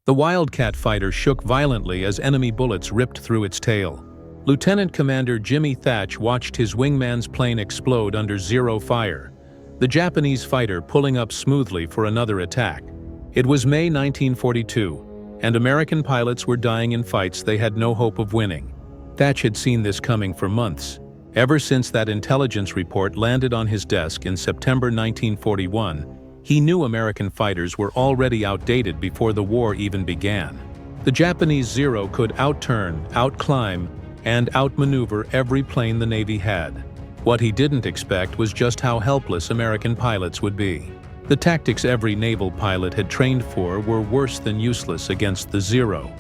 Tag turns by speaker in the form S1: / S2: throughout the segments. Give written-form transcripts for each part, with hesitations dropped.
S1: The Wildcat fighter shook violently as enemy bullets ripped through its tail. Lieutenant Commander Jimmy Thatch watched his wingman's plane explode under zero fire, the Japanese fighter pulling up smoothly for another attack. It was May 1942, and American pilots were dying in fights they had no hope of winning. Thatch had seen this coming for months, ever since that intelligence report landed on his desk in September 1941. He knew American fighters were already outdated before the war even began. The Japanese Zero could outturn, outclimb, and outmaneuver every plane the Navy had. What he didn't expect was just how helpless American pilots would be. The tactics every naval pilot had trained for were worse than useless against the Zero.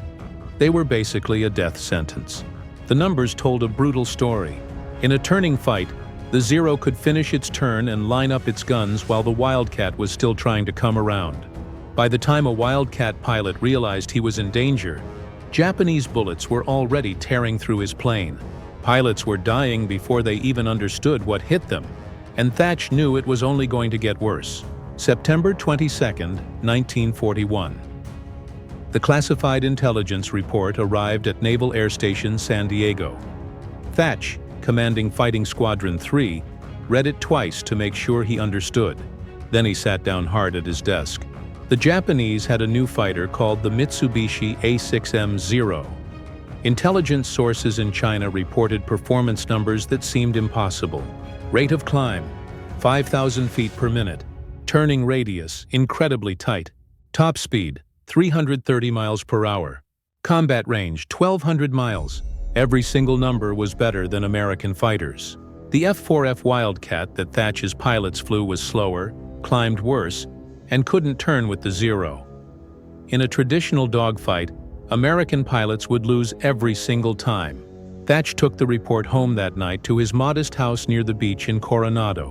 S1: They were basically a death sentence. The numbers told a brutal story. In a turning fight, the Zero could finish its turn and line up its guns while the Wildcat was still trying to come around. By the time a Wildcat pilot realized he was in danger, Japanese bullets were already tearing through his plane. Pilots were dying before they even understood what hit them, and Thatch knew it was only going to get worse. September 22, 1941. The classified intelligence report arrived at Naval Air Station San Diego. Thatch, commanding Fighting Squadron 3, read it twice to make sure he understood. Then he sat down hard at his desk. The Japanese had a new fighter called the Mitsubishi A6M Zero. Intelligence sources in China reported performance numbers that seemed impossible. Rate of climb, 5,000 feet per minute. Turning radius, incredibly tight. Top speed, 330 miles per hour. Combat range, 1,200 miles. Every single number was better than American fighters. The F4F Wildcat that Thatch's pilots flew was slower, climbed worse, and couldn't turn with the Zero. In a traditional dogfight, American pilots would lose every single time. Thatch took the report home that night to his modest house near the beach in Coronado,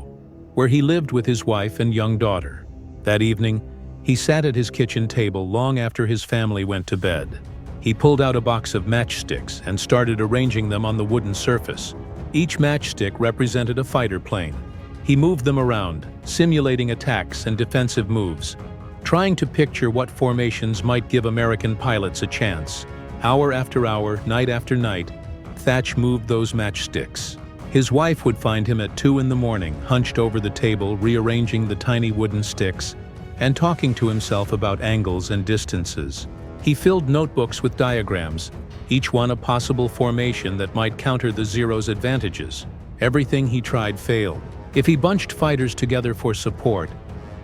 S1: where he lived with his wife and young daughter. That evening, he sat at his kitchen table long after his family went to bed. He pulled out a box of matchsticks and started arranging them on the wooden surface. Each matchstick represented a fighter plane. He moved them around, simulating attacks and defensive moves, trying to picture what formations might give American pilots a chance. Hour after hour, night after night, Thatch moved those matchsticks. His wife would find him at 2 in the morning, hunched over the table, rearranging the tiny wooden sticks, and talking to himself about angles and distances. He filled notebooks with diagrams, each one a possible formation that might counter the Zero's advantages. Everything he tried failed. If he bunched fighters together for support,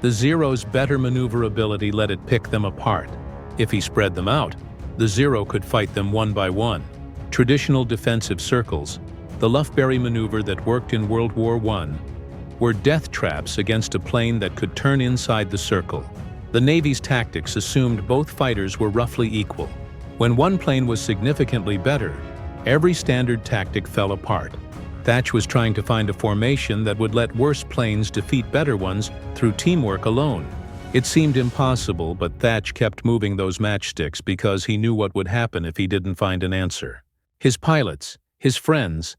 S1: the Zero's better maneuverability let it pick them apart. If he spread them out, the Zero could fight them one by one. Traditional defensive circles, the Lufberry maneuver that worked in World War I, were death traps against a plane that could turn inside the circle. The Navy's tactics assumed both fighters were roughly equal. When one plane was significantly better, every standard tactic fell apart. Thatch was trying to find a formation that would let worse planes defeat better ones through teamwork alone. It seemed impossible, but Thatch kept moving those matchsticks because he knew what would happen if he didn't find an answer. His pilots, his friends,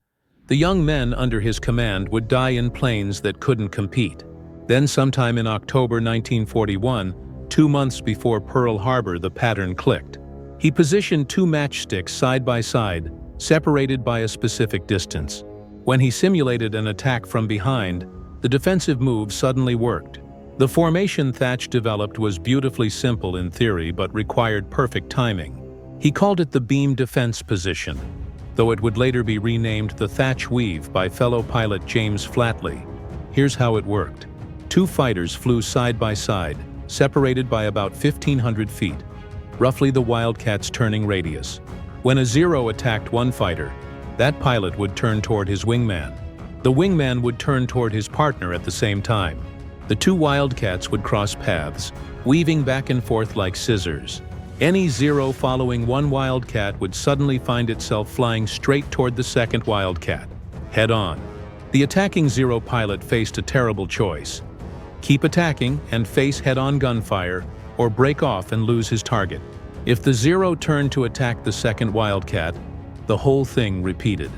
S1: the young men under his command would die in planes that couldn't compete. Then sometime in October 1941, 2 months before Pearl Harbor, the pattern clicked. He positioned 2 matchsticks side by side, separated by a specific distance. When he simulated an attack from behind, the defensive move suddenly worked. The formation Thatch developed was beautifully simple in theory but required perfect timing. He called it the beam defense position, though it would later be renamed the Thatch Weave by fellow pilot James Flatley. Here's how it worked. 2 fighters flew side by side, separated by about 1,500 feet, roughly the Wildcat's turning radius. When a Zero attacked one fighter, that pilot would turn toward his wingman. The wingman would turn toward his partner at the same time. The 2 Wildcats would cross paths, weaving back and forth like scissors. Any Zero following one Wildcat would suddenly find itself flying straight toward the second Wildcat, head on. The attacking Zero pilot faced a terrible choice: keep attacking and face head-on gunfire, or break off and lose his target. If the Zero turned to attack the second Wildcat, the whole thing repeated.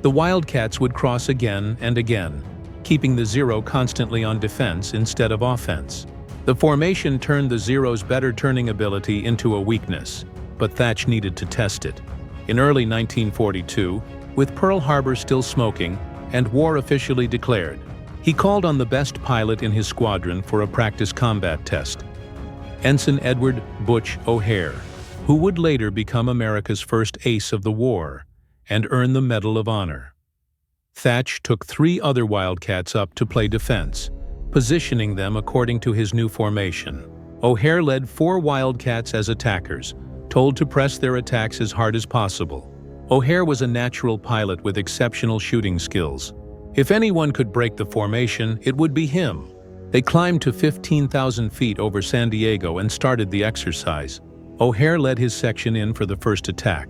S1: The Wildcats would cross again and again, keeping the Zero constantly on defense instead of offense. The formation turned the Zero's better turning ability into a weakness, but Thatch needed to test it. In early 1942, with Pearl Harbor still smoking and war officially declared, he called on the best pilot in his squadron for a practice combat test, Ensign Edward "Butch" O'Hare, who would later become America's first ace of the war and earn the Medal of Honor. Thatch took 3 other Wildcats up to play defense, positioning them according to his new formation. O'Hare led 4 Wildcats as attackers, told to press their attacks as hard as possible. O'Hare was a natural pilot with exceptional shooting skills. If anyone could break the formation, it would be him. They climbed to 15,000 feet over San Diego and started the exercise. O'Hare led his section in for the first attack,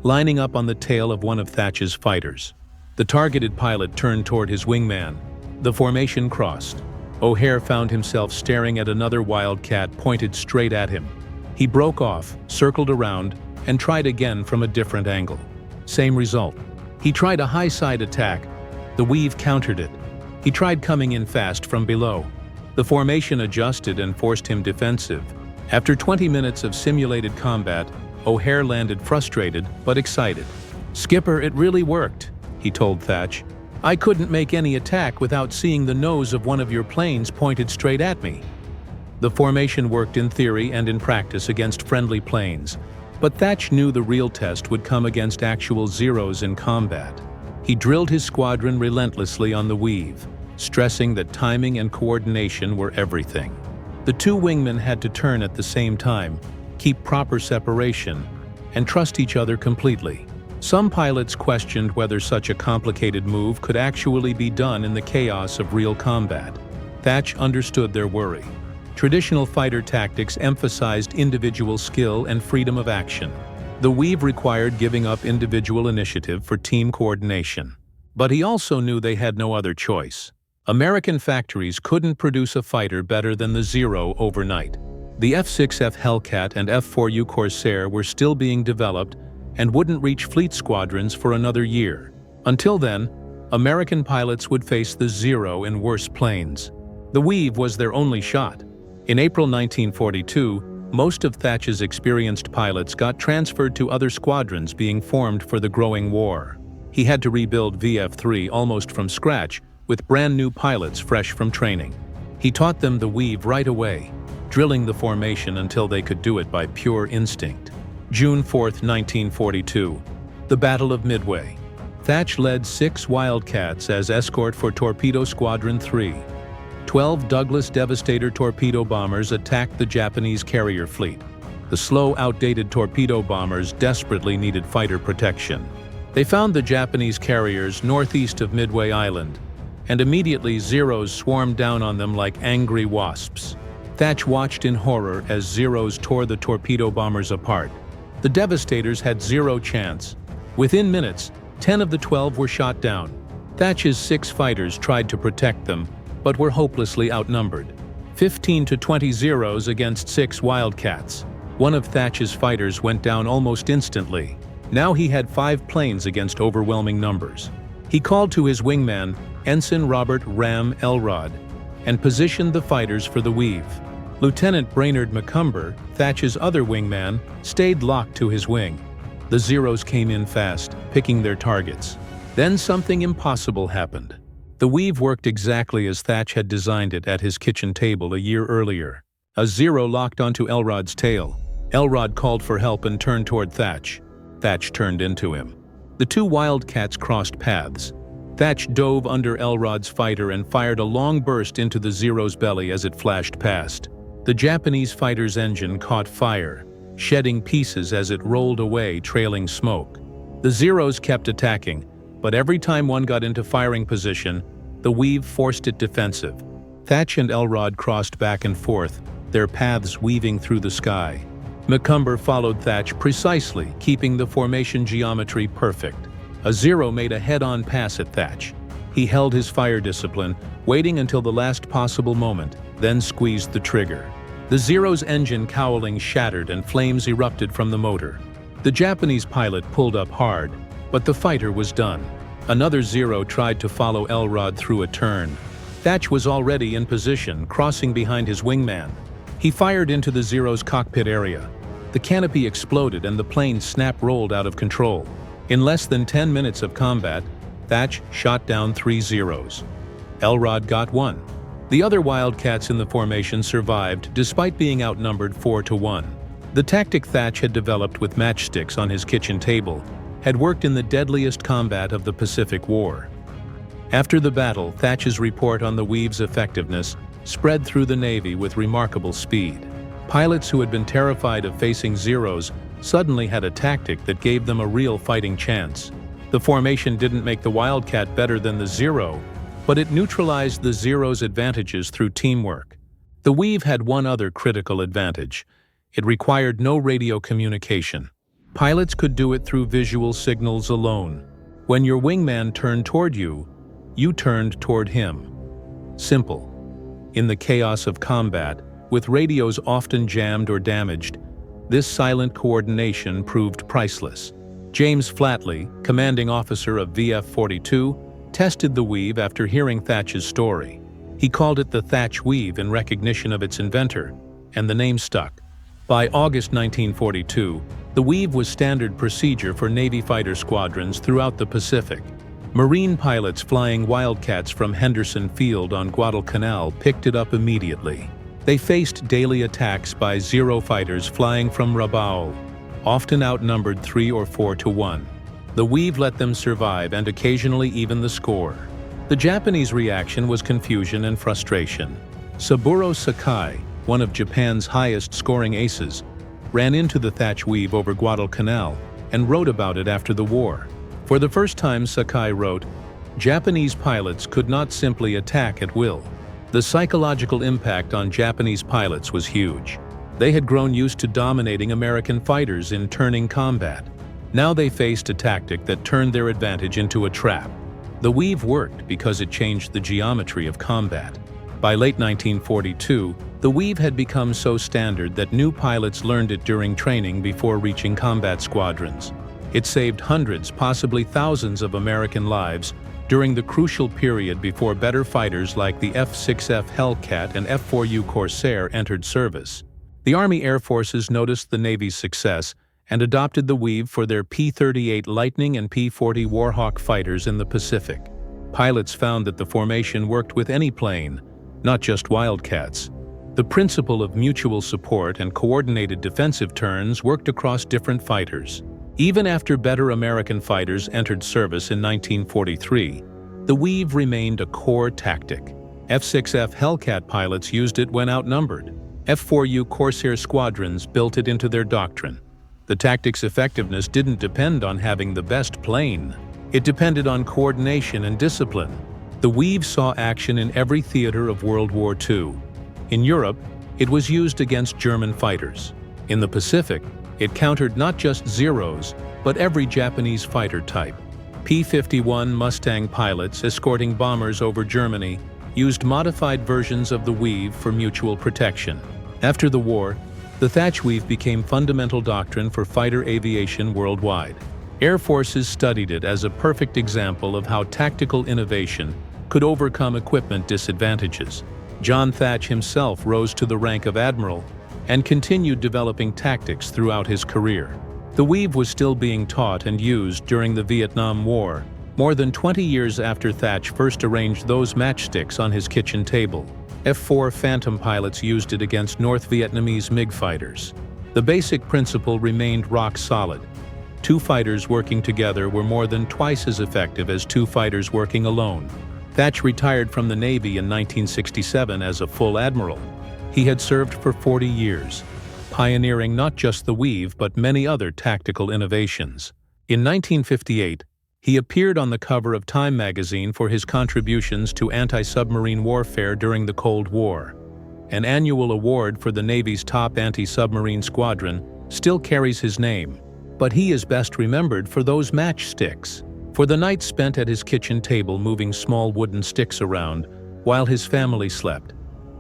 S1: lining up on the tail of one of Thatch's fighters. The targeted pilot turned toward his wingman. The formation crossed. O'Hare found himself staring at another Wildcat pointed straight at him. He broke off, circled around, and tried again from a different angle. Same result. He tried a high side attack. The weave countered it. He tried coming in fast from below. The formation adjusted and forced him defensive. After 20 minutes of simulated combat, O'Hare landed frustrated but excited. "Skipper, it really worked," he told Thatch. "I couldn't make any attack without seeing the nose of one of your planes pointed straight at me." The formation worked in theory and in practice against friendly planes, but Thatch knew the real test would come against actual Zeros in combat. He drilled his squadron relentlessly on the weave, stressing that timing and coordination were everything. The 2 wingmen had to turn at the same time, keep proper separation, and trust each other completely. Some pilots questioned whether such a complicated move could actually be done in the chaos of real combat. Thatch understood their worry. Traditional fighter tactics emphasized individual skill and freedom of action. The weave required giving up individual initiative for team coordination. But he also knew they had no other choice. American factories couldn't produce a fighter better than the Zero overnight. The F6F Hellcat and F4U Corsair were still being developed and wouldn't reach fleet squadrons for another year. Until then, American pilots would face the Zero in worse planes. The weave was their only shot. In April 1942, most of Thatch's experienced pilots got transferred to other squadrons being formed for the growing war. He had to rebuild VF-3 almost from scratch, with brand new pilots fresh from training. He taught them the weave right away, drilling the formation until they could do it by pure instinct. June 4, 1942, the Battle of Midway. Thatch led 6 Wildcats as escort for Torpedo Squadron 3. 12 Douglas Devastator torpedo bombers attacked the Japanese carrier fleet. The slow, outdated torpedo bombers desperately needed fighter protection. They found the Japanese carriers northeast of Midway Island, and immediately Zeros swarmed down on them like angry wasps. Thatch watched in horror as Zeros tore the torpedo bombers apart. The Devastators had zero chance. Within minutes, 10 of the 12 were shot down. Thatch's 6 fighters tried to protect them, but were hopelessly outnumbered. 15 to 20 Zeros against 6 Wildcats. One of Thatch's fighters went down almost instantly. Now he had 5 planes against overwhelming numbers. He called to his wingman, Ensign Robert "Ram" Elrod, and positioned the fighters for the weave. Lieutenant Brainerd McCumber, Thatch's other wingman, stayed locked to his wing. The Zeros came in fast, picking their targets. Then something impossible happened. The weave worked exactly as Thatch had designed it at his kitchen table a year earlier. A Zero locked onto Elrod's tail. Elrod called for help and turned toward Thatch. Thatch turned into him. The 2 Wildcats crossed paths. Thatch dove under Elrod's fighter and fired a long burst into the Zero's belly as it flashed past. The Japanese fighter's engine caught fire, shedding pieces as it rolled away, trailing smoke. The Zeros kept attacking, but every time one got into firing position, the weave forced it defensive. Thatch and Elrod crossed back and forth, their paths weaving through the sky. McCumber followed Thatch precisely, keeping the formation geometry perfect. A Zero made a head-on pass at Thatch. He held his fire discipline, waiting until the last possible moment, then squeezed the trigger. The Zero's engine cowling shattered and flames erupted from the motor. The Japanese pilot pulled up hard, but the fighter was done. Another Zero tried to follow Elrod through a turn. Thatch was already in position, crossing behind his wingman. He fired into the Zero's cockpit area. The canopy exploded and the plane snap-rolled out of control. In less than 10 minutes of combat, Thatch shot down 3 Zeros. Elrod got 1. The other Wildcats in the formation survived despite being outnumbered 4-1. The tactic Thatch had developed with matchsticks on his kitchen table had worked in the deadliest combat of the Pacific War. After the battle, Thatch's report on the Weave's effectiveness spread through the Navy with remarkable speed. Pilots who had been terrified of facing Zeros suddenly had a tactic that gave them a real fighting chance. The formation didn't make the Wildcat better than the Zero, but it neutralized the Zero's advantages through teamwork. The Weave had one other critical advantage. It required no radio communication. Pilots could do it through visual signals alone. When your wingman turned toward you, you turned toward him. Simple. In the chaos of combat, with radios often jammed or damaged, this silent coordination proved priceless. James Flatley, commanding officer of VF-42, tested the Weave after hearing Thatch's story. He called it the Thatch Weave in recognition of its inventor, and the name stuck. By August 1942, the Weave was standard procedure for Navy fighter squadrons throughout the Pacific. Marine pilots flying Wildcats from Henderson Field on Guadalcanal picked it up immediately. They faced daily attacks by Zero fighters flying from Rabaul, often outnumbered 3 or 4-1. The Weave let them survive and occasionally even the score. The Japanese reaction was confusion and frustration. Saburo Sakai, one of Japan's highest-scoring aces, ran into the Thatch Weave over Guadalcanal and wrote about it after the war. For the first time, Sakai wrote, "Japanese pilots could not simply attack at will." The psychological impact on Japanese pilots was huge. They had grown used to dominating American fighters in turning combat. Now they faced a tactic that turned their advantage into a trap. The Weave worked because it changed the geometry of combat. By late 1942, the Weave had become so standard that new pilots learned it during training before reaching combat squadrons. It saved hundreds, possibly thousands of American lives during the crucial period before better fighters like the F4F Wildcat and F4U Corsair entered service. The Army Air Forces noticed the Navy's success and adopted the Weave for their P-38 Lightning and P-40 Warhawk fighters in the Pacific. Pilots found that the formation worked with any plane, not just Wildcats. The principle of mutual support and coordinated defensive turns worked across different fighters. Even after better American fighters entered service in 1943, the Weave remained a core tactic. F4F Wildcat pilots used it when outnumbered. F4U Corsair squadrons built it into their doctrine. The tactic's effectiveness didn't depend on having the best plane. It depended on coordination and discipline. The Weave saw action in every theater of World War II. In Europe, it was used against German fighters. In the Pacific, it countered not just Zeros, but every Japanese fighter type. P-51 Mustang pilots escorting bombers over Germany used modified versions of the Weave for mutual protection. After the war, the Thatch Weave became fundamental doctrine for fighter aviation worldwide. Air forces studied it as a perfect example of how tactical innovation could overcome equipment disadvantages. John Thatch himself rose to the rank of admiral and continued developing tactics throughout his career. The Weave was still being taught and used during the Vietnam War, more than 20 years after Thatch first arranged those matchsticks on his kitchen table. F-4 Phantom pilots used it against North Vietnamese MiG fighters. The basic principle remained rock solid. 2 fighters working together were more than twice as effective as 2 fighters working alone. Thatch retired from the Navy in 1967 as a full admiral. He had served for 40 years, pioneering not just the Weave but many other tactical innovations. In 1958, he appeared on the cover of Time magazine for his contributions to anti-submarine warfare during the Cold War. An annual award for the Navy's top anti-submarine squadron still carries his name, but he is best remembered for those matchsticks, for the nights spent at his kitchen table moving small wooden sticks around while his family slept,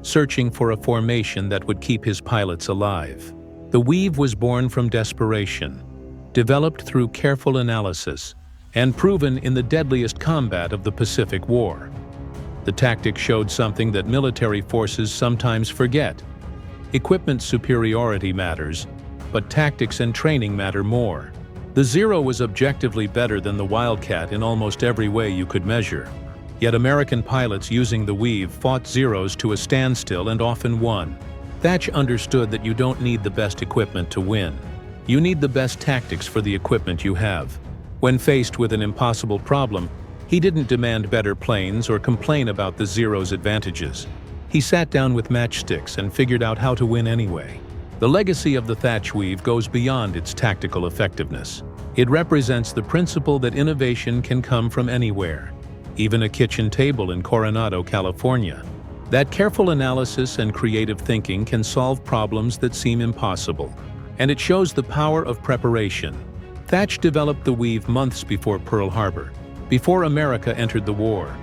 S1: searching for a formation that would keep his pilots alive. The Weave was born from desperation, developed through careful analysis, and proven in the deadliest combat of the Pacific War. The tactic showed something that military forces sometimes forget. Equipment superiority matters, but tactics and training matter more. The Zero was objectively better than the Wildcat in almost every way you could measure. Yet American pilots using the Weave fought Zeros to a standstill and often won. Thatch understood that you don't need the best equipment to win. You need the best tactics for the equipment you have. When faced with an impossible problem, he didn't demand better planes or complain about the Zero's advantages. He sat down with matchsticks and figured out how to win anyway. The legacy of the Thatch Weave goes beyond its tactical effectiveness. It represents the principle that innovation can come from anywhere, even a kitchen table in Coronado, California. That careful analysis and creative thinking can solve problems that seem impossible. And it shows the power of preparation. Thatch developed the Weave months before Pearl Harbor, before America entered the war,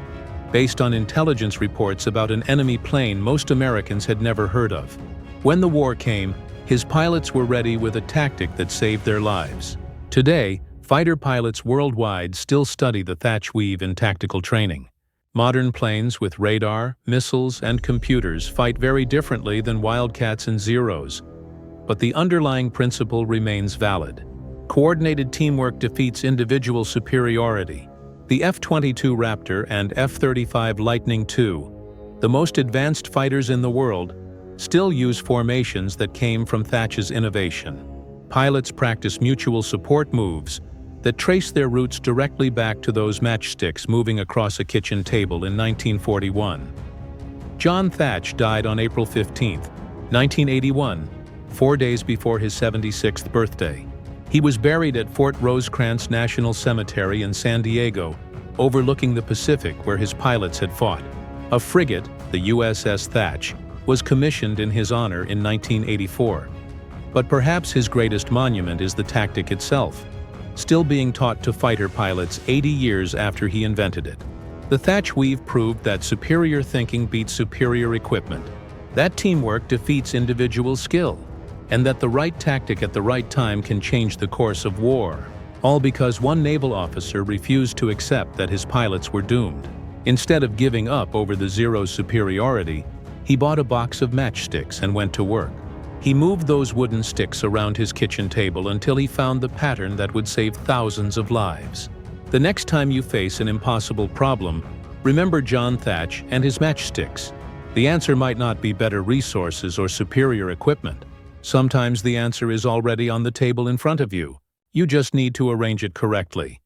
S1: based on intelligence reports about an enemy plane most Americans had never heard of. When the war came, his pilots were ready with a tactic that saved their lives. Today, fighter pilots worldwide still study the Thatch Weave in tactical training. Modern planes with radar, missiles, and computers fight very differently than Wildcats and Zeros, but the underlying principle remains valid. Coordinated teamwork defeats individual superiority. The F-22 Raptor and F-35 Lightning II, the most advanced fighters in the world, still use formations that came from Thatch's innovation. Pilots practice mutual support moves that trace their roots directly back to those matchsticks moving across a kitchen table in 1941. John Thatch died on April 15, 1981, 4 days before his 76th birthday. He was buried at Fort Rosecrans National Cemetery in San Diego, overlooking the Pacific where his pilots had fought. A frigate, the USS Thatch, was commissioned in his honor in 1984. But perhaps his greatest monument is the tactic itself, still being taught to fighter pilots 80 years after he invented it. The Thatch Weave proved that superior thinking beats superior equipment, that teamwork defeats individual skill, and that the right tactic at the right time can change the course of war, all because one naval officer refused to accept that his pilots were doomed. Instead of giving up over the Zero's superiority, he bought a box of matchsticks and went to work. He moved those wooden sticks around his kitchen table until he found the pattern that would save thousands of lives. The next time you face an impossible problem, remember John Thatch and his matchsticks. The answer might not be better resources or superior equipment. Sometimes the answer is already on the table in front of you. You just need to arrange it correctly.